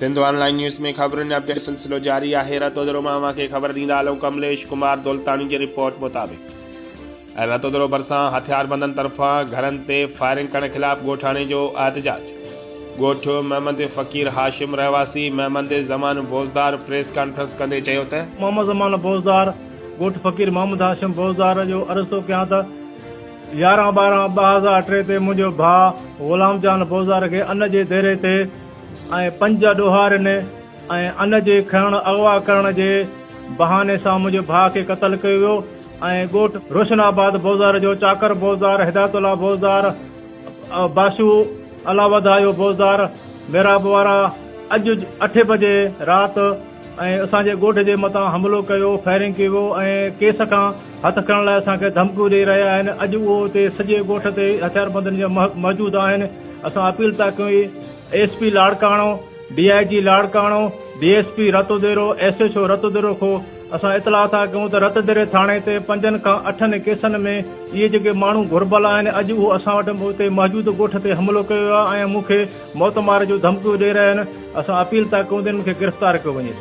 Sindh online news में ख़बरुनि update सिलसिलो जारी आहे। रतोदरो मां खे ख़बर ॾींदा हलूं। कमलेश कुमार दौलतानी जी रिपोर्ट मुताबिक़ रतोदरो भरिसां हथियारबंदनि तरफ़ां घरनि ते फायरिंग करण खिलाफ़ ॻोठाणे जो एहतजाज। ॻोठ महमद फ़कीर हाशिम रहवासी महमद ज़मान बोज़दार प्रेस कॉन्फ्रेंस कंदे चयो त मोहम्मद ज़मान बोज़दार ॻोठ फ़कीर मोहम्मद हाशिम बोज़दार जो अर्ज़ थो कयां त 11/12/2003 ते मुंहिंजो भाउ ग़ुलाम जान बोज़दार खे अन जे देरे ते 5 ॾोहारनि अन जे खणण अगवा करण जे बहाने सां मुंहिंजे भाउ खे क़तल कयो वियो। ॻोठ रोशनाबाद बोज़दार जो चाकर बोज़दार, हिदायतुल्ला बोज़दार, बाशू अलावदायो बोज़दार मेराब वारा अॼु 8 बजे राति असांजे ॻोठ जे मथां हमिलो कयो, फायरिंग कयो ऐं केस खां हथ खणण लाइ असांखे धमकियूं ॾेई रहिया आहिनि। अॼु उहो हुते सॼे ॻोठ ते हथियारबंदनि जा मौजूदु आहिनि। असां अपील था कयूं SP Larkana, DIG Larkana, DSP रतोदेरो, SHO रतोदेरो को असां इतलाह था कयूं त रतोदेरे थाणे ते 5 खां 8 केसनि में इहे जेके माण्हू घुरबल आहिनि अॼु उहो असां वटि हुते मौजूदु ॻोठ ते हमिलो कयो आहे ऐं मूंखे मौत मार जूं धमकियूं ॾेई रहिया आहिनि। असां अपील था कयूं त मूंखे गिरफ़्तार कयो वञे।